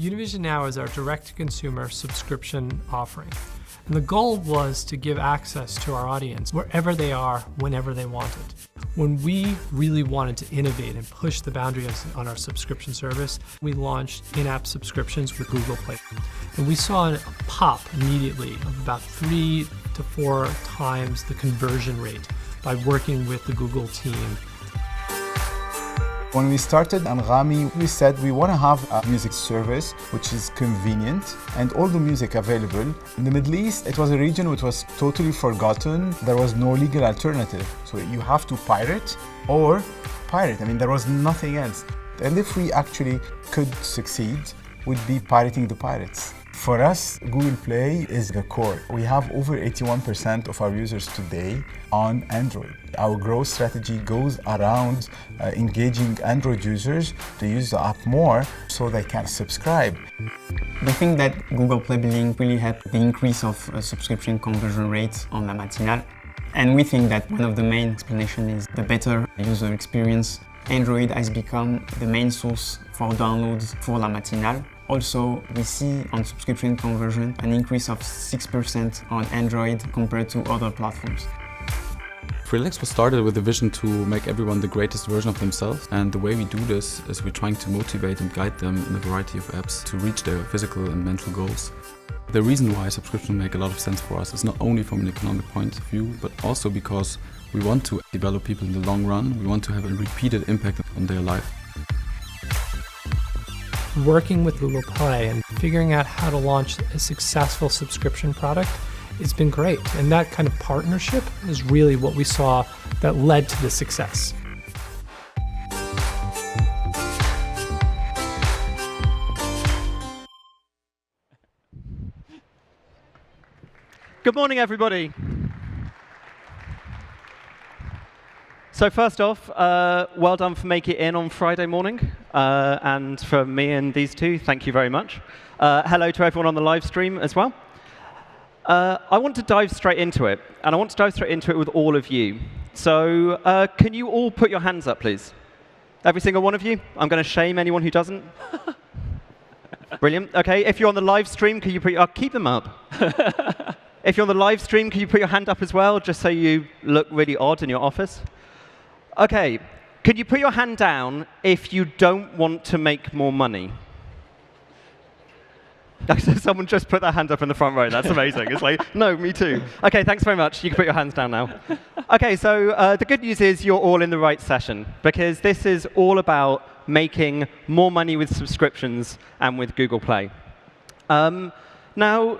Univision Now is our direct-to-consumer subscription offering. And the goal was to give access to our audience wherever they are, whenever they want it. When we really wanted to innovate and push the boundaries on our subscription service, we launched in-app subscriptions with Google Play. And we saw a pop immediately of about 3 to 4 times the conversion rate by working with the Google team. When we started Anghami, we said we want to have a music service which is convenient and all the music available. In the Middle East, it was a region which was totally forgotten. There was no legal alternative. So you have to pirate or pirate. I mean, there was nothing else. And if we actually could succeed, we'd be pirating the pirates. For us, Google Play is the core. We have over 81% of our users today on Android. Our growth strategy goes around engaging Android users to use the app more so they can subscribe. We think that Google Play Billing really helped the increase of subscription conversion rates on La Matinale. And we think that one of the main explanations is the better user experience. Android has become the main source for downloads for La Matinale. Also, we see on subscription conversion an increase of 6% on Android compared to other platforms. Freeletics was started with a vision to make everyone the greatest version of themselves, and the way we do this is we're trying to motivate and guide them in a variety of apps to reach their physical and mental goals. The reason why subscriptions make a lot of sense for us is not only from an economic point of view, but also because we want to develop people in the long run. We want to have a repeated impact on their life. Working with Google Play and figuring out how to launch a successful subscription product, it's been great. And that kind of partnership is really what we saw that led to the success. Good morning, everybody. So first off, well done for making it in on Friday morning. And for me and these two, thank you very much. Hello to everyone on the live stream as well. I want to dive straight into it, and I want to dive straight into it with all of you. So can you all put your hands up, please? Every single one of you? I'm going to shame anyone who doesn't. Brilliant. OK, if you're on the live stream, can you put your... keep them up. If you're on the live stream, can you put your hand up as well, just so you look really odd in your office? OK, could you put your hand down if you don't want to make more money? Someone just put their hand up in the front row. That's amazing. It's like, no, me too. OK, thanks very much. You can put your hands down now. OK, so the good news is you're all in the right session, because this is all about making more money with subscriptions and with Google Play. Now,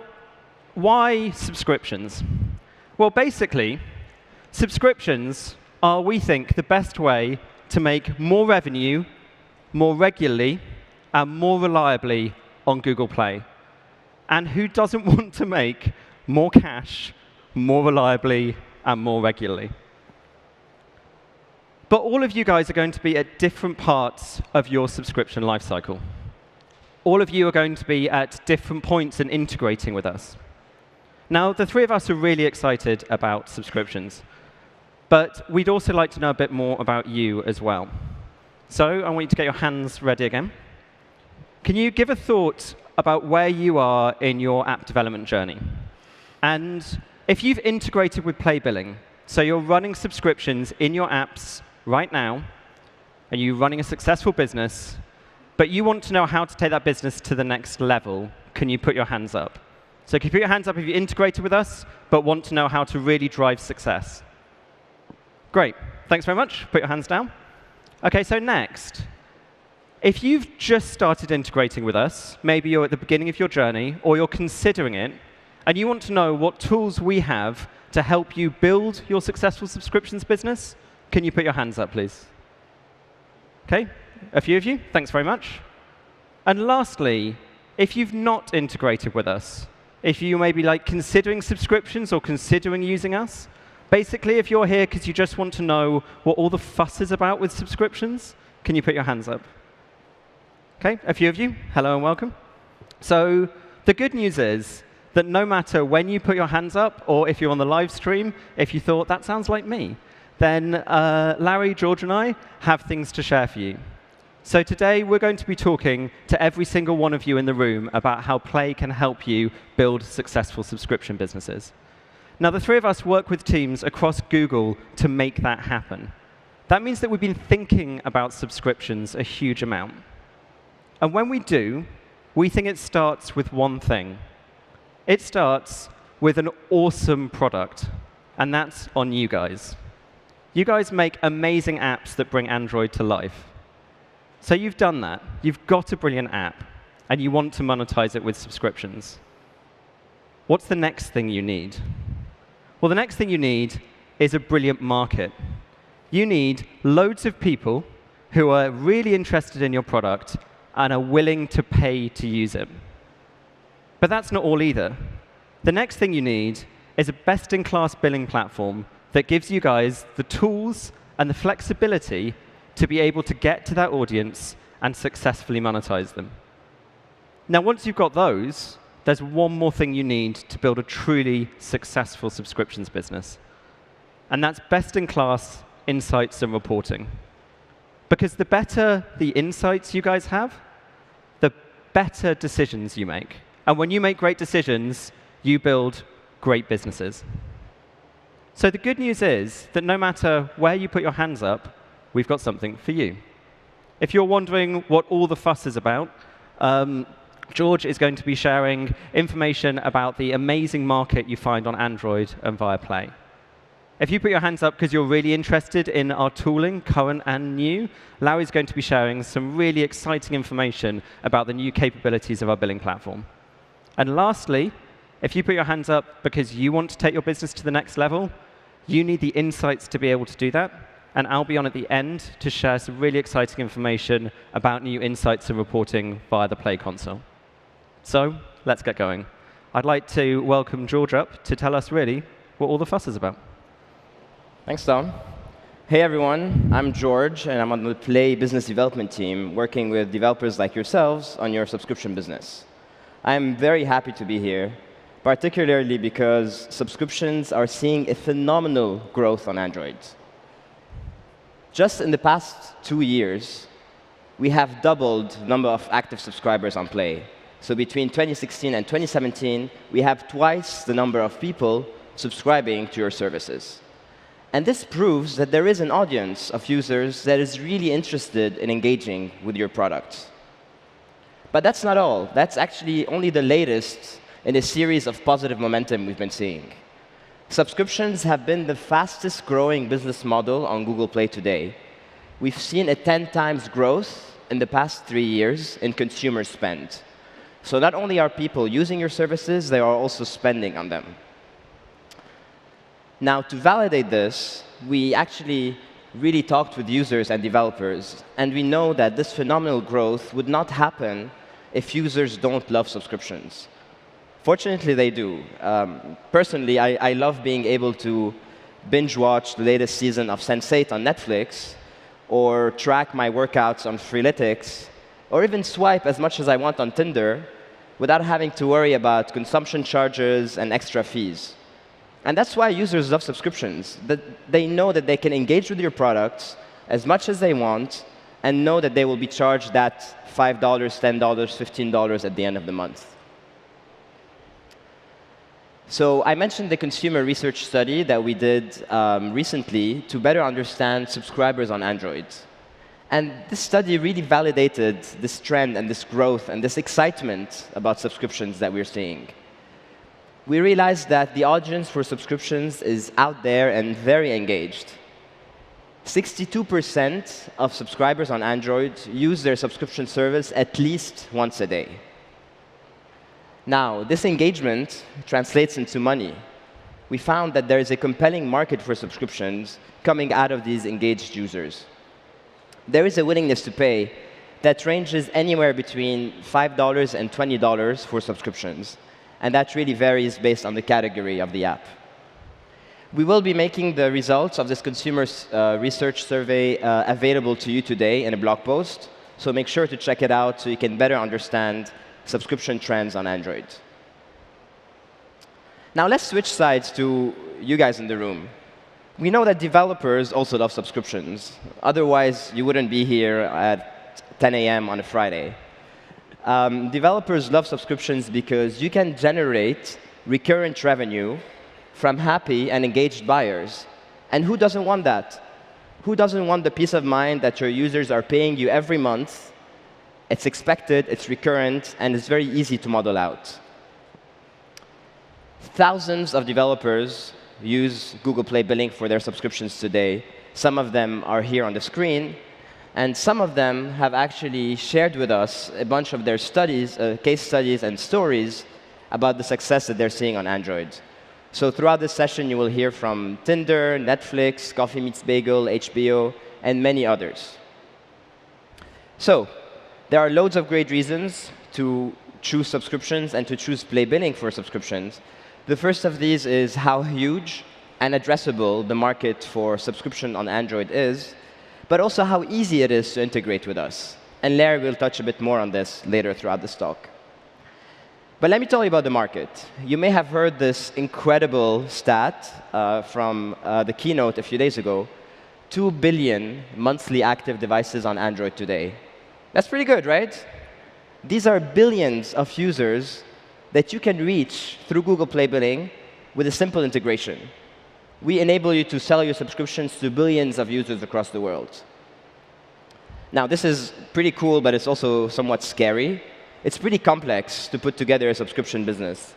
why subscriptions? Well, basically, subscriptions are, we think, the best way to make more revenue more regularly and more reliably on Google Play. And who doesn't want to make more cash more reliably and more regularly? But all of you guys are going to be at different parts of your subscription lifecycle. All of you are going to be at different points in integrating with us. Now, the three of us are really excited about subscriptions. But we'd also like to know a bit more about you as well. So I want you to get your hands ready again. Can you give a thought about where you are in your app development journey? And if you've integrated with Play Billing, so you're running subscriptions in your apps right now, and you're running a successful business, but you want to know how to take that business to the next level, can you put your hands up? So can you put your hands up if you integrated with us, but want to know how to really drive success? Great. Thanks very much. Put your hands down. OK, so next. If you've just started integrating with us, maybe you're at the beginning of your journey, or you're considering it, and you want to know what tools we have to help you build your successful subscriptions business, can you put your hands up, please? OK, a few of you. Thanks very much. And lastly, if you've not integrated with us, if you may be like considering subscriptions or considering using us, basically, if you're here because you just want to know what all the fuss is about with subscriptions, can you put your hands up? OK, a few of you. Hello and welcome. So the good news is that no matter when you put your hands up, or if you're on the live stream, if you thought, that sounds like me, then Larry, George, and I have things to share for you. So today, we're going to be talking to every single one of you in the room about how Play can help you build successful subscription businesses. Now, the three of us work with teams across Google to make that happen. That means that we've been thinking about subscriptions a huge amount. And when we do, we think it starts with one thing. It starts with an awesome product, and that's on you guys. You guys make amazing apps that bring Android to life. So you've done that. You've got a brilliant app, and you want to monetize it with subscriptions. What's the next thing you need? Well, the next thing you need is a brilliant market. You need loads of people who are really interested in your product and are willing to pay to use it. But that's not all either. The next thing you need is a best-in-class billing platform that gives you guys the tools and the flexibility to be able to get to that audience and successfully monetize them. Now, once you've got those, there's one more thing you need to build a truly successful subscriptions business. And that's best-in-class insights and reporting. Because the better the insights you guys have, the better decisions you make. And when you make great decisions, you build great businesses. So the good news is that no matter where you put your hands up, we've got something for you. If you're wondering what all the fuss is about, George is going to be sharing information about the amazing market you find on Android and via Play. If you put your hands up because you're really interested in our tooling, current and new, Larry's going to be sharing some really exciting information about the new capabilities of our billing platform. And lastly, if you put your hands up because you want to take your business to the next level, you need the insights to be able to do that. And I'll be on at the end to share some really exciting information about new insights and reporting via the Play console. So let's get going. I'd like to welcome George up to tell us really what all the fuss is about. Thanks, Tom. Hey, everyone. I'm George, and I'm on the Play business development team, working with developers like yourselves on your subscription business. I'm very happy to be here, particularly because subscriptions are seeing a phenomenal growth on Android. Just in the past 2 years, we have doubled the number of active subscribers on Play. So between 2016 and 2017, we have twice the number of people subscribing to your services. And this proves that there is an audience of users that is really interested in engaging with your product. But that's not all. That's actually only the latest in a series of positive momentum we've been seeing. Subscriptions have been the fastest growing business model on Google Play today. We've seen a 10 times growth in the past 3 years in consumer spend. So not only are people using your services, they are also spending on them. Now, to validate this, we actually really talked with users and developers, and we know that this phenomenal growth would not happen if users don't love subscriptions. Fortunately, they do. Personally, I love being able to binge watch the latest season of Sense8 on Netflix, or track my workouts on Freeletics, or even swipe as much as I want on Tinder without having to worry about consumption charges and extra fees. And that's why users love subscriptions. That they know that they can engage with your products as much as they want and know that they will be charged that $5, $10, $15 at the end of the month. So I mentioned the consumer research study that we did recently to better understand subscribers on Android. And this study really validated this trend and this growth and this excitement about subscriptions that we're seeing. We realized that the audience for subscriptions is out there and very engaged. 62% of subscribers on Android use their subscription service at least once a day. Now, this engagement translates into money. We found that there is a compelling market for subscriptions coming out of these engaged users. There is a willingness to pay that ranges anywhere between $5 and $20 for subscriptions. And that really varies based on the category of the app. We will be making the results of this consumer research survey available to you today in a blog post. So make sure to check it out so you can better understand subscription trends on Android. Now let's switch sides to you guys in the room. We know that developers also love subscriptions. Otherwise, you wouldn't be here at 10 a.m. on a Friday. Developers love subscriptions because you can generate recurrent revenue from happy and engaged buyers. And who doesn't want that? Who doesn't want the peace of mind that your users are paying you every month? It's expected, it's recurrent, and it's very easy to model out. Thousands of developers use Google Play Billing for their subscriptions today. Some of them are here on the screen, and some of them have actually shared with us a bunch of their studies, case studies and stories about the success that they're seeing on Android. So throughout this session, you will hear from Tinder, Netflix, Coffee Meets Bagel, HBO, and many others. So there are loads of great reasons to choose subscriptions and to choose Play Billing for subscriptions. The first of these is how huge and addressable the market for subscription on Android is, but also how easy it is to integrate with us. And Larry will touch a bit more on this later throughout this talk. But let me tell you about the market. You may have heard this incredible stat from the keynote a few days ago, 2 billion monthly active devices on Android today. That's pretty good, right? These are billions of users that you can reach through Google Play Billing with a simple integration. We enable you to sell your subscriptions to billions of users across the world. Now, this is pretty cool, but it's also somewhat scary. It's pretty complex to put together a subscription business.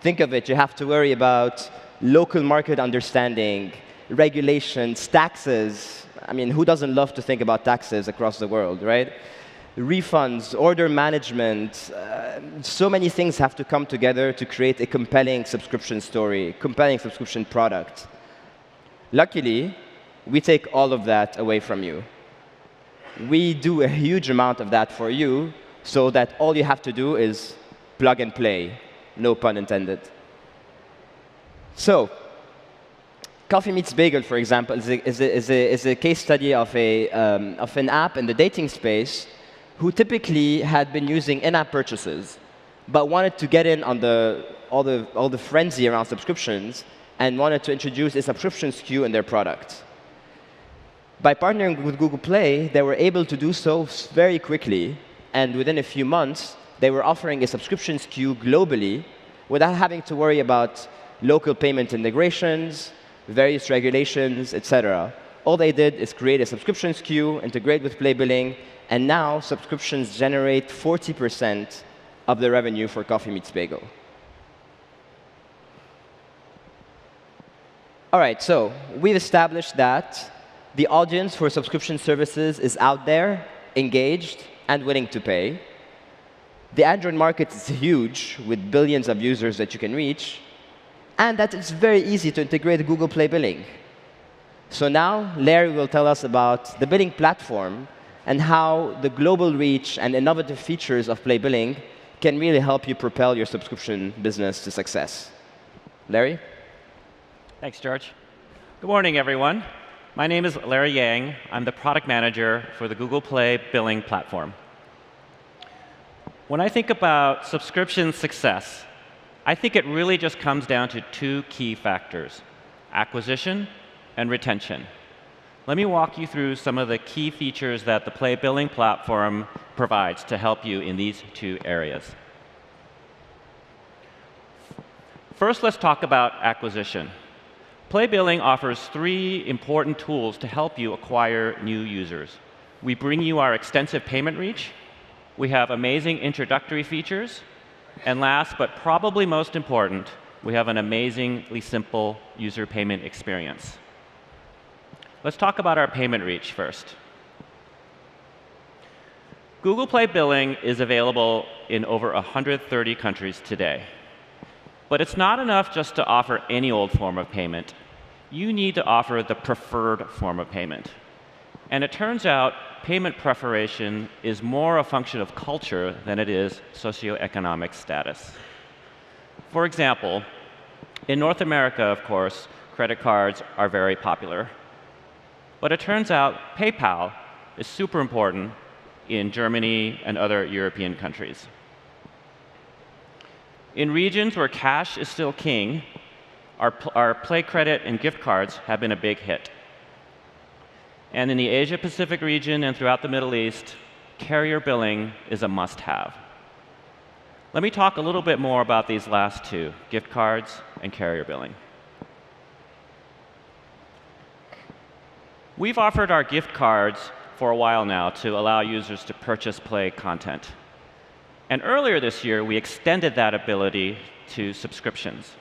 Think of it, you have to worry about local market understanding, regulations, taxes. I mean, who doesn't love to think about taxes across the world, right? Refunds, order management. So many things have to come together to create a compelling subscription story, compelling subscription product. Luckily, we take all of that away from you. We do a huge amount of that for you, so that all you have to do is plug and play, no pun intended. So, Coffee Meets Bagel, for example, is a case study of an app in the dating space who typically had been using in-app purchases, but wanted to get in on all the frenzy around subscriptions and wanted to introduce a subscription SKU in their product. By partnering with Google Play, they were able to do so very quickly, and within a few months, they were offering a subscription SKU globally without having to worry about local payment integrations, various regulations, etc. All they did is create a subscription SKU, integrate with Play Billing, and now subscriptions generate 40% of the revenue for Coffee Meets Bagel. All right, so we've established that the audience for subscription services is out there, engaged, and willing to pay. The Android market is huge, with billions of users that you can reach, and that it's very easy to integrate Google Play Billing. So now, Larry will tell us about the billing platform and how the global reach and innovative features of Play Billing can really help you propel your subscription business to success. Larry? Thanks, George. Good morning, everyone. My name is Larry Yang. I'm the product manager for the Google Play Billing platform. When I think about subscription success, I think it really just comes down to two key factors: acquisition and retention. Let me walk you through some of the key features that the Play Billing platform provides to help you in these two areas. First, let's talk about acquisition. Play Billing offers 3 important tools to help you acquire new users. We bring you our extensive payment reach, we have amazing introductory features, and last but probably most important, we have an amazingly simple user payment experience. Let's talk about our payment reach first. Google Play Billing is available in over 130 countries today. But it's not enough just to offer any old form of payment. You need to offer the preferred form of payment. And it turns out payment preference is more a function of culture than it is socioeconomic status. For example, in North America, of course, credit cards are very popular. But it turns out PayPal is super important in Germany and other European countries. In regions where cash is still king, our Play Credit and gift cards have been a big hit. And in the Asia-Pacific region and throughout the Middle East, carrier billing is a must-have. Let me talk a little bit more about these last two, gift cards and carrier billing. We've offered our gift cards for a while now to allow users to purchase Play content. And earlier this year, we extended that ability to subscriptions.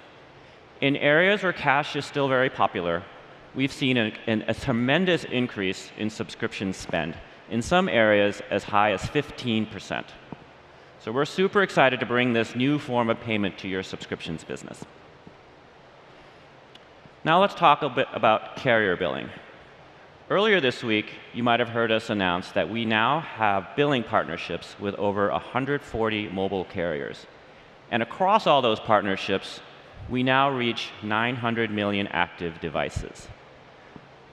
In areas where cash is still very popular, we've seen a tremendous increase in subscription spend, in some areas as high as 15%. So we're super excited to bring this new form of payment to your subscriptions business. Now let's talk a bit about carrier billing. Earlier this week, you might have heard us announce that we now have billing partnerships with over 140 mobile carriers. And across all those partnerships, we now reach 900 million active devices.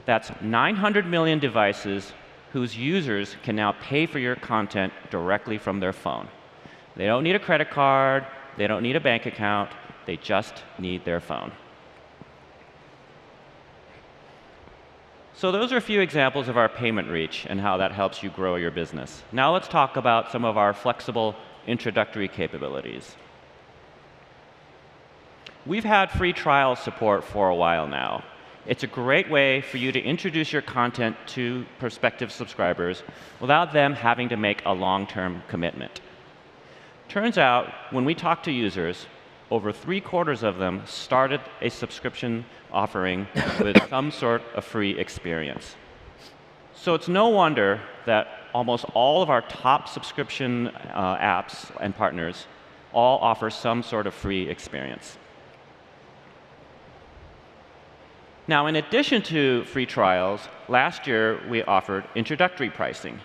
That's 900 million devices whose users can now pay for your content directly from their phone. They don't need a credit card, they don't need a bank account, they just need their phone. So those are a few examples of our payment reach and how that helps you grow your business. Now let's talk about some of our flexible introductory capabilities. We've had free trial support for a while now. It's a great way for you to introduce your content to prospective subscribers without them having to make a long-term commitment. Turns out, when we talk to users, over 3/4 of them started a subscription offering with some sort of free experience. So it's no wonder that almost all of our top subscription apps and partners all offer some sort of free experience. Now, in addition to free trials, last year we offered introductory pricing.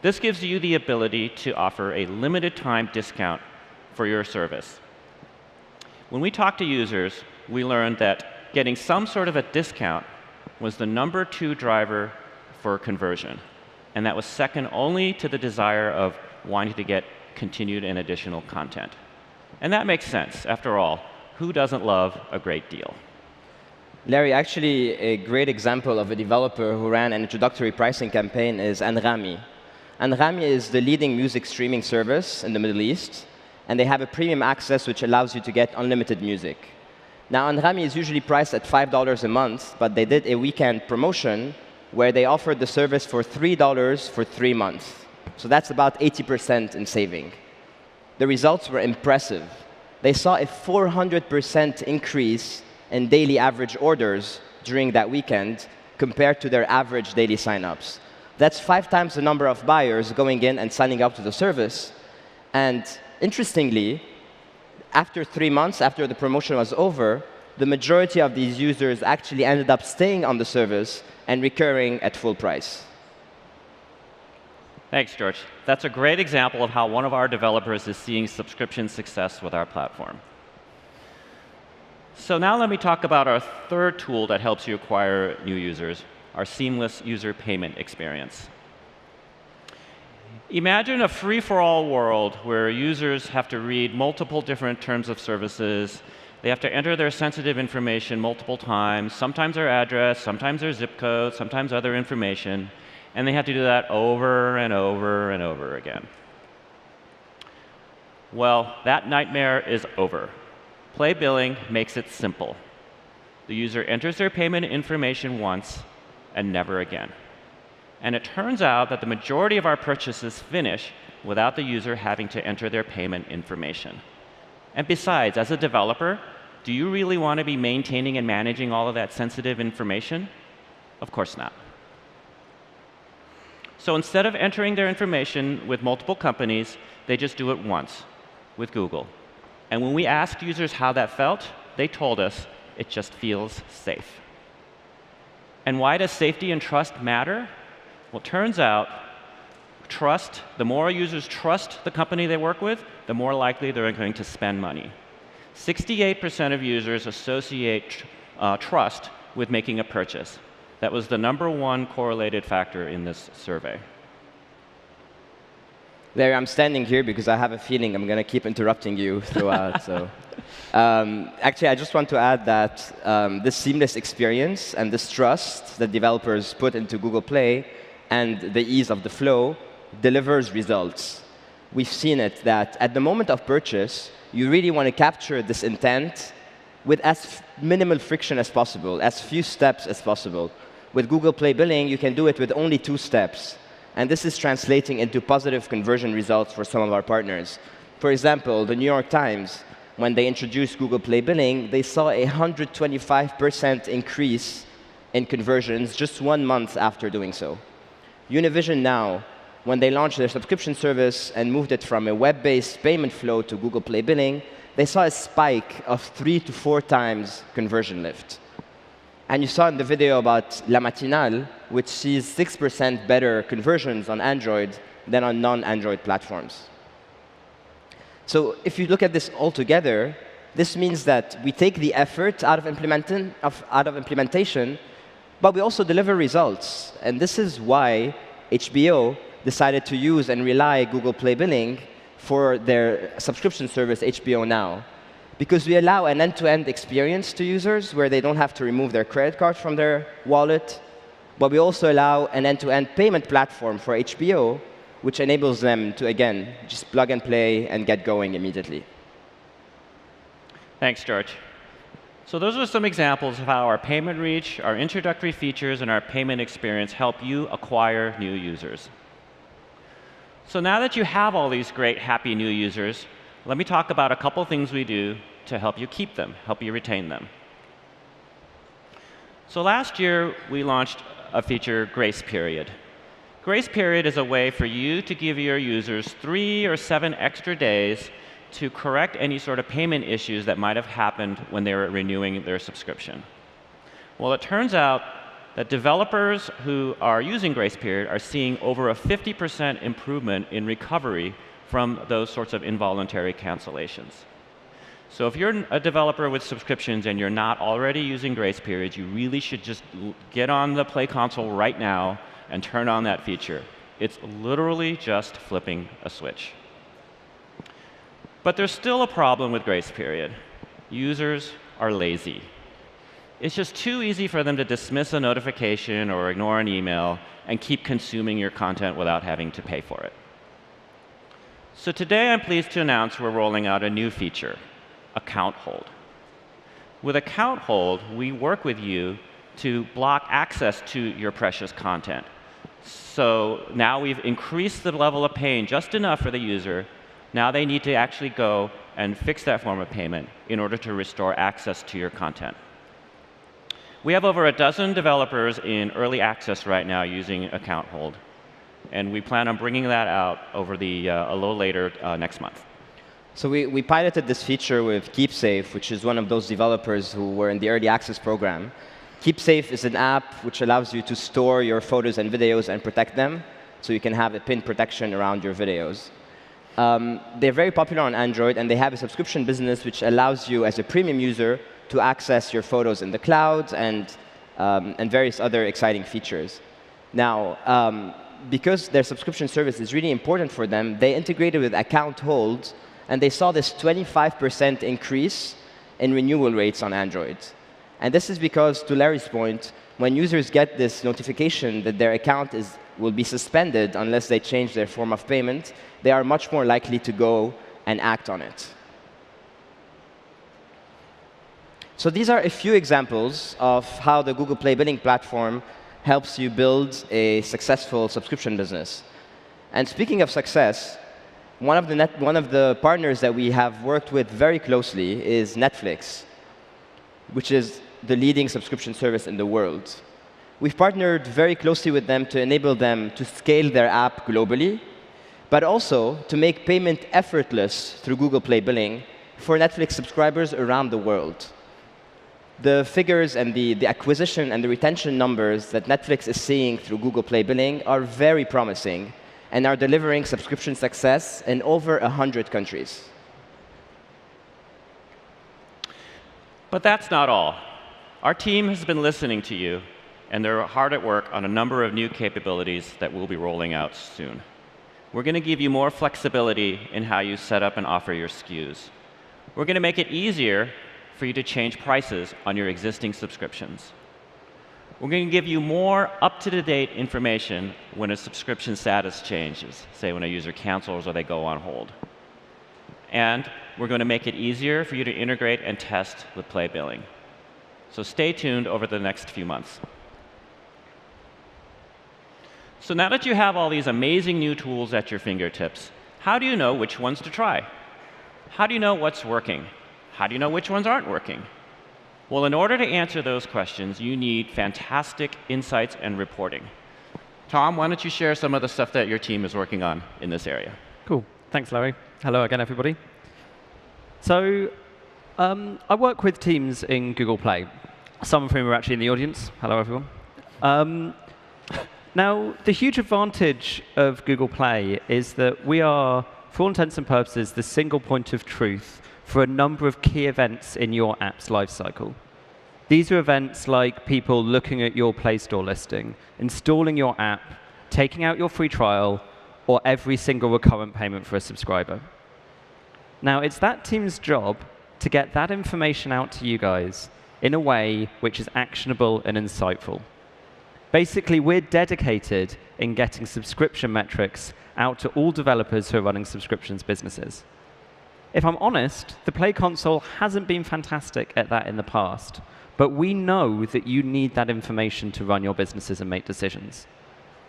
This gives you the ability to offer a limited time discount for your service. When we talked to users, we learned that getting some sort of a discount was the #2 driver for conversion. And that was second only to the desire of wanting to get continued and additional content. And that makes sense. After all, who doesn't love a great deal? Larry, actually, a great example of a developer who ran an introductory pricing campaign is Anghami. Anghami is the leading music streaming service in the Middle East, and they have a premium access which allows you to get unlimited music. Now, Anghami is usually priced at $5 a month, but they did a weekend promotion where they offered the service for $3 for 3 months. So that's about 80% in saving. The results were impressive. They saw a 400% increase in daily average orders during that weekend compared to their average daily signups. That's 5 times the number of buyers going in and signing up to the service. And interestingly, after 3 months, after the promotion was over, the majority of these users actually ended up staying on the service and recurring at full price. Thanks, George. That's a great example of how one of our developers is seeing subscription success with our platform. So now let me talk about our third tool that helps you acquire new users, our seamless user payment experience. Imagine a free-for-all world where users have to read multiple different terms of services. They have to enter their sensitive information multiple times, sometimes their address, sometimes their zip code, sometimes other information, and they have to do that over and over and over again. Well, that nightmare is over. Play Billing makes it simple. The user enters their payment information once and never again. And it turns out that the majority of our purchases finish without the user having to enter their payment information. And besides, as a developer, do you really want to be maintaining and managing all of that sensitive information? Of course not. So instead of entering their information with multiple companies, they just do it once with Google. And when we asked users how that felt, they told us it just feels safe. And why does safety and trust matter? Well, it turns out trust, the more users trust the company they work with, the more likely they're going to spend money. 68% of users associate trust with making a purchase. That was the #1 correlated factor in this survey. Larry, I'm standing here because I have a feeling I'm going to keep interrupting you throughout. So, actually, I just want to add that this seamless experience and this trust that developers put into Google Play and the ease of the flow delivers results. We've seen it that at the moment of purchase, you really want to capture this intent with as minimal friction as possible, as few steps as possible. With Google Play Billing, you can do it with only 2 steps. And this is translating into positive conversion results for some of our partners. For example, the New York Times, when they introduced Google Play Billing, they saw a 125% increase in conversions just 1 month after doing so. Univision Now, when they launched their subscription service and moved it from a web-based payment flow to Google Play Billing, they saw a spike of 3 to 4 times conversion lift. And you saw in the video about La Matinale, which sees 6% better conversions on Android than on non-Android platforms. So if you look at this all together, this means that we take the effort out of implementation, but we also deliver results. And this is why HBO decided to use and rely Google Play Billing for their subscription service, HBO Now. Because we allow an end-to-end experience to users where they don't have to remove their credit card from their wallet, but we also allow an end-to-end payment platform for HBO, which enables them to, again, just plug and play and get going immediately. Thanks, George. So those are some examples of how our payment reach, our introductory features, and our payment experience help you acquire new users. So now that you have all these great, happy new users, let me talk about a couple things we do to help you keep them, help you retain them. So last year, we launched a feature, Grace Period. Grace Period is a way for you to give your users 3 or 7 extra days to correct any sort of payment issues that might have happened when they were renewing their subscription. Well, it turns out that developers who are using Grace Period are seeing over a 50% improvement in recovery from those sorts of involuntary cancellations. So if you're a developer with subscriptions and you're not already using Grace Periods, you really should just get on the Play console right now and turn on that feature. It's literally just flipping a switch. But there's still a problem with Grace Period. Users are lazy. It's just too easy for them to dismiss a notification or ignore an email and keep consuming your content without having to pay for it. So today, I'm pleased to announce we're rolling out a new feature, Account Hold. With Account Hold, we work with you to block access to your precious content. So now we've increased the level of pain just enough for the user. Now they need to actually go and fix that form of payment in order to restore access to your content. We have over a dozen developers in early access right now using Account Hold. And we plan on bringing that out over a little later next month. So we piloted this feature with KeepSafe, which is one of those developers who were in the early access program. KeepSafe is an app which allows you to store your photos and videos and protect them, so you can have a PIN protection around your videos. They're very popular on Android, and they have a subscription business which allows you, as a premium user, to access your photos in the cloud and various other exciting features. Now, because their subscription service is really important for them, they integrated with Account Hold, and they saw this 25% increase in renewal rates on Android. And this is because, to Larry's point, when users get this notification that their account will be suspended unless they change their form of payment, they are much more likely to go and act on it. So these are a few examples of how the Google Play Billing platform helps you build a successful subscription business. And speaking of success, one of the partners that we have worked with very closely is Netflix, which is the leading subscription service in the world. We've partnered very closely with them to enable them to scale their app globally, but also to make payment effortless through Google Play Billing for Netflix subscribers around the world. The figures and the acquisition and the retention numbers that Netflix is seeing through Google Play Billing are very promising and are delivering subscription success in over 100 countries. But that's not all. Our team has been listening to you, and they're hard at work on a number of new capabilities that we'll be rolling out soon. We're going to give you more flexibility in how you set up and offer your SKUs. We're going to make it easier for you to change prices on your existing subscriptions. We're going to give you more up-to-date information when a subscription status changes, say when a user cancels or they go on hold. And we're going to make it easier for you to integrate and test with Play Billing. So stay tuned over the next few months. So now that you have all these amazing new tools at your fingertips, how do you know which ones to try? How do you know what's working? How do you know which ones aren't working? Well, in order to answer those questions, you need fantastic insights and reporting. Tom, why don't you share some of the stuff that your team is working on in this area? Cool. Thanks, Larry. Hello again, everybody. So I work with teams in Google Play, some of whom are actually in the audience. Hello, everyone. Now, the huge advantage of Google Play is that we are, for all intents and purposes, the single point of truth for a number of key events in your app's lifecycle. These are events like people looking at your Play Store listing, installing your app, taking out your free trial, or every single recurrent payment for a subscriber. Now, it's that team's job to get that information out to you guys in a way which is actionable and insightful. Basically, we're dedicated in getting subscription metrics out to all developers who are running subscriptions businesses. If I'm honest, the Play Console hasn't been fantastic at that in the past, but we know that you need that information to run your businesses and make decisions.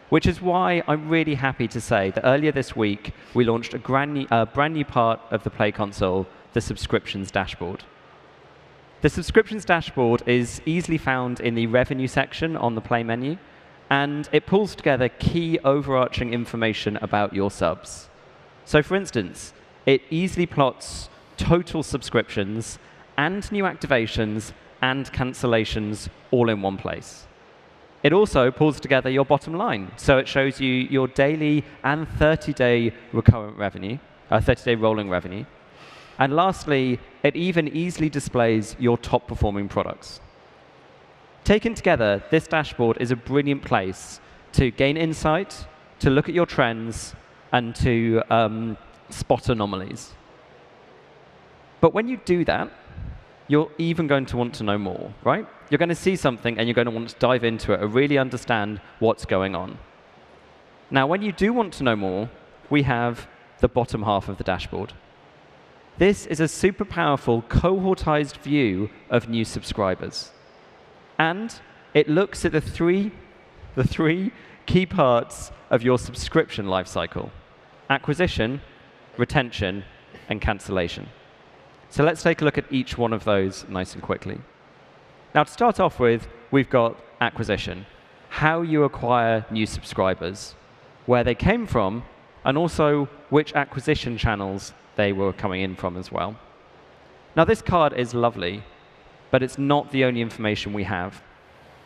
Which is why I'm really happy to say that earlier this week, we launched a brand new part of the Play Console, the Subscriptions Dashboard. The Subscriptions Dashboard is easily found in the Revenue section on the Play menu, and it pulls together key overarching information about your subs. So for instance, it easily plots total subscriptions and new activations and cancellations all in one place. It also pulls together your bottom line. So it shows you your daily and 30-day recurrent revenue, 30-day rolling revenue. And lastly, it even easily displays your top performing products. Taken together, this dashboard is a brilliant place to gain insight, to look at your trends, and to spot anomalies. But when you do that, you're even going to want to know more, right? You're going to see something and you're going to want to dive into it and really understand what's going on. Now, when you do want to know more, we have the bottom half of the dashboard. This is a super powerful cohortized view of new subscribers. And it looks at the three key parts of your subscription lifecycle: acquisition, retention, and cancellation. So let's take a look at each one of those nice and quickly. Now, to start off with, we've got acquisition, how you acquire new subscribers, where they came from, and also which acquisition channels they were coming in from as well. Now, this card is lovely, but it's not the only information we have.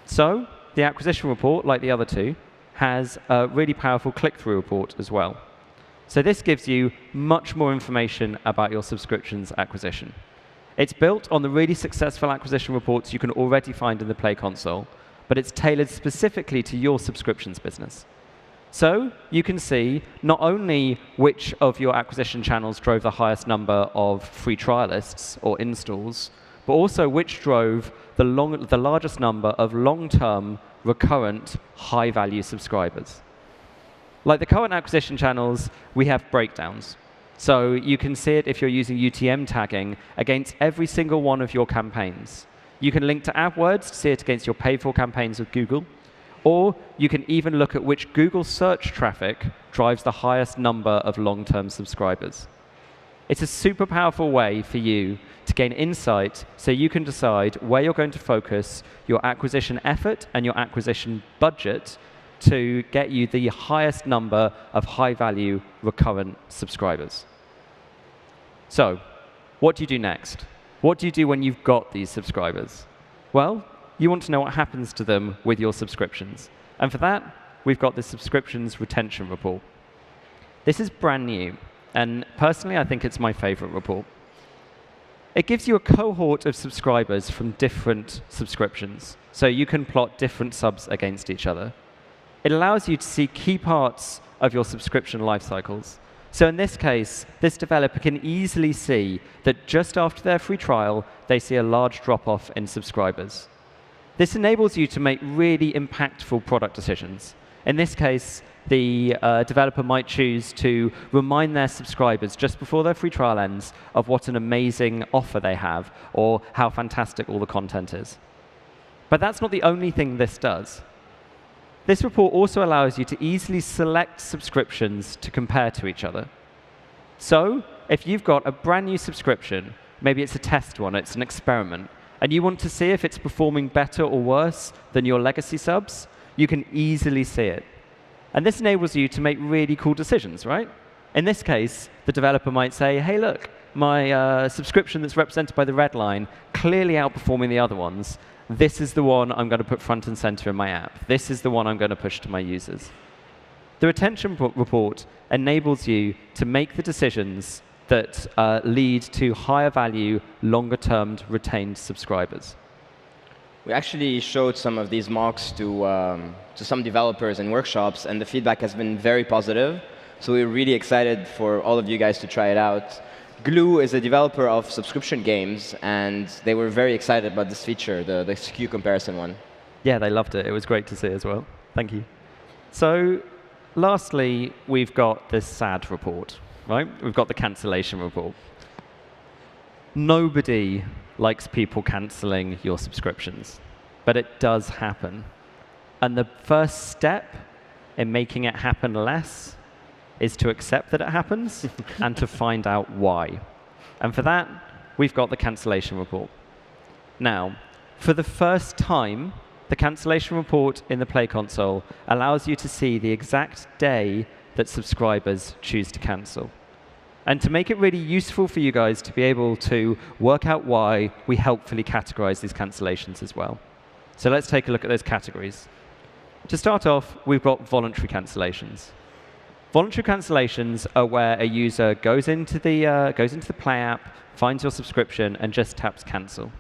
So the acquisition report, like the other two, has a really powerful click-through report as well. So this gives you much more information about your subscriptions acquisition. It's built on the really successful acquisition reports you can already find in the Play Console, but it's tailored specifically to your subscriptions business. So you can see not only which of your acquisition channels drove the highest number of free trialists or installs, but also which drove the largest number of long-term, recurrent, high-value subscribers. Like the current acquisition channels, we have breakdowns. So you can see it if you're using UTM tagging against every single one of your campaigns. You can link to AdWords to see it against your paid-for campaigns with Google. Or you can even look at which Google search traffic drives the highest number of long-term subscribers. It's a super powerful way for you to gain insight so you can decide where you're going to focus your acquisition effort and your acquisition budget to get you the highest number of high-value recurrent subscribers. So, what do you do next? What do you do when you've got these subscribers? Well, you want to know what happens to them with your subscriptions. And for that, we've got the subscriptions retention report. This is brand new, and personally, I think it's my favorite report. It gives you a cohort of subscribers from different subscriptions, so you can plot different subs against each other. It allows you to see key parts of your subscription life cycles. So in this case, this developer can easily see that just after their free trial, they see a large drop-off in subscribers. This enables you to make really impactful product decisions. In this case, the developer might choose to remind their subscribers just before their free trial ends of what an amazing offer they have or how fantastic all the content is. But that's not the only thing this does. This report also allows you to easily select subscriptions to compare to each other. So if you've got a brand new subscription, maybe it's a test one, it's an experiment, and you want to see if it's performing better or worse than your legacy subs, you can easily see it. And this enables you to make really cool decisions, right? In this case, the developer might say, hey, look, my subscription that's represented by the red line, clearly outperforming the other ones. This is the one I'm going to put front and center in my app. This is the one I'm going to push to my users. The retention report enables you to make the decisions that lead to higher value, longer-term retained subscribers. We actually showed some of these mocks to some developers in workshops, and the feedback has been very positive. So we're really excited for all of you guys to try it out. Glue is a developer of subscription games, and they were very excited about this feature, the SKU comparison one. Yeah, they loved it. It was great to see as well. Thank you. So lastly, we've got this sad report, right? We've got the cancellation report. Nobody likes people canceling your subscriptions, but it does happen. And the first step in making it happen less is to accept that it happens and to find out why. And for that, we've got the cancellation report. Now, for the first time, the cancellation report in the Play console allows you to see the exact day that subscribers choose to cancel. And to make it really useful for you guys to be able to work out why, we helpfully categorize these cancellations as well. So let's take a look at those categories. To start off, we've got voluntary cancellations. Voluntary cancellations are where a user goes into the Play app, finds your subscription, and just taps cancel.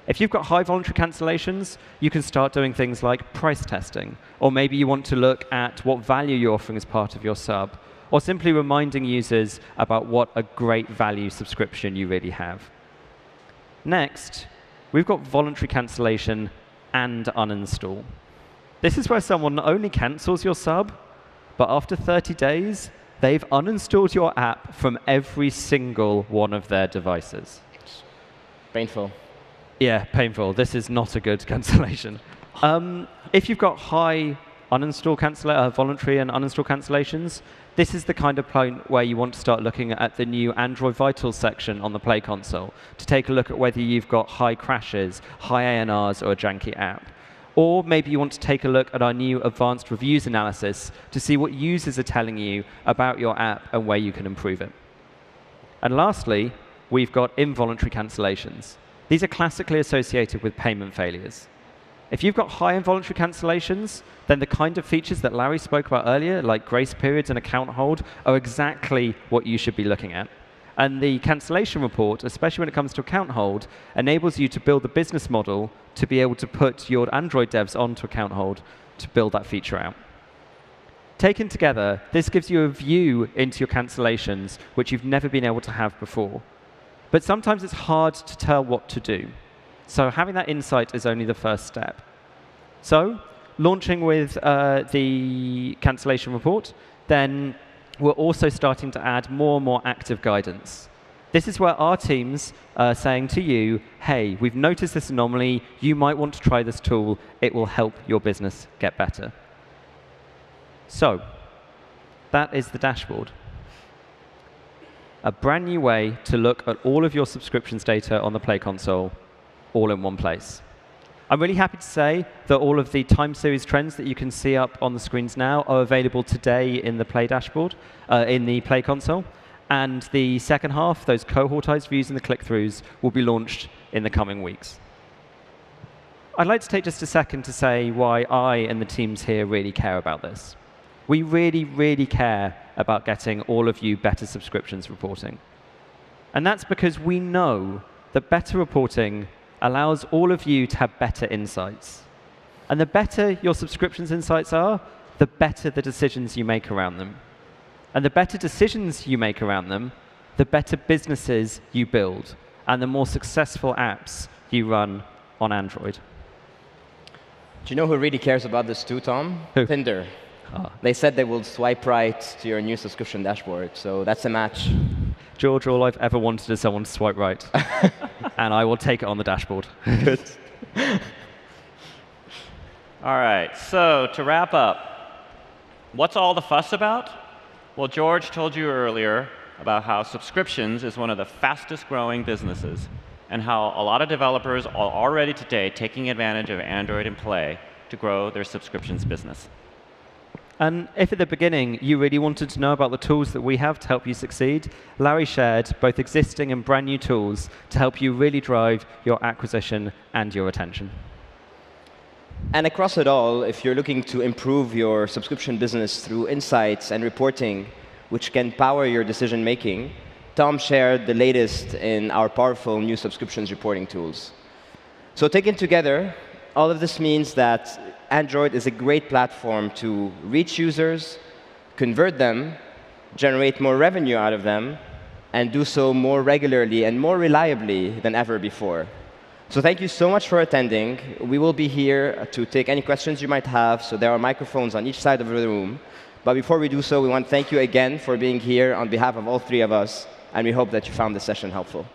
If you've got high voluntary cancellations, you can start doing things like price testing, or maybe you want to look at what value you're offering as part of your sub, or simply reminding users about what a great value subscription you really have. Next, we've got voluntary cancellation and uninstall. This is where someone not only cancels your sub, but after 30 days, they've uninstalled your app from every single one of their devices. Painful. Yeah, painful. This is not a good cancellation. If you've got high voluntary and uninstall cancellations, this is the kind of point where you want to start looking at the new Android Vitals section on the Play console to take a look at whether you've got high crashes, high ANRs, or a janky app. Or maybe you want to take a look at our new advanced reviews analysis to see what users are telling you about your app and where you can improve it. And lastly, we've got involuntary cancellations. These are classically associated with payment failures. If you've got high involuntary cancellations, then the kind of features that Larry spoke about earlier, like grace periods and account hold, are exactly what you should be looking at. And the cancellation report, especially when it comes to account hold, enables you to build a business model to be able to put your Android devs onto account hold to build that feature out. Taken together, this gives you a view into your cancellations, which you've never been able to have before. But sometimes it's hard to tell what to do. So having that insight is only the first step. So launching with the cancellation report, then we're also starting to add more and more active guidance. This is where our teams are saying to you, hey, we've noticed this anomaly. You might want to try this tool. It will help your business get better. So that is the dashboard. A brand new way to look at all of your subscriptions data on the Play console, all in one place. I'm really happy to say that all of the time series trends that you can see up on the screens now are available today in the Play dashboard, in the Play console. And the second half, those cohortized views and the click-throughs, will be launched in the coming weeks. I'd like to take just a second to say why I and the teams here really care about this. We really, really care about getting all of you better subscriptions reporting. And that's because we know that better reporting allows all of you to have better insights. And the better your subscriptions insights are, the better the decisions you make around them. And the better decisions you make around them, the better businesses you build, and the more successful apps you run on Android. Do you know who really cares about this too, Tom? Who? Tinder. They said they will swipe right to your new subscription dashboard, so that's a match. George, all I've ever wanted is someone to swipe right. And I will take it on the dashboard. Good. All right, so to wrap up, what's all the fuss about? Well, George told you earlier about how subscriptions is one of the fastest growing businesses and how a lot of developers are already today taking advantage of Android and Play to grow their subscriptions business. And if at the beginning you really wanted to know about the tools that we have to help you succeed, Larry shared both existing and brand new tools to help you really drive your acquisition and your retention. And across it all, if you're looking to improve your subscription business through insights and reporting, which can power your decision making, Tom shared the latest in our powerful new subscriptions reporting tools. So taken together, all of this means that Android is a great platform to reach users, convert them, generate more revenue out of them, and do so more regularly and more reliably than ever before. So thank you so much for attending. We will be here to take any questions you might have, so there are microphones on each side of the room. But before we do so, we want to thank you again for being here on behalf of all three of us, and we hope that you found this session helpful.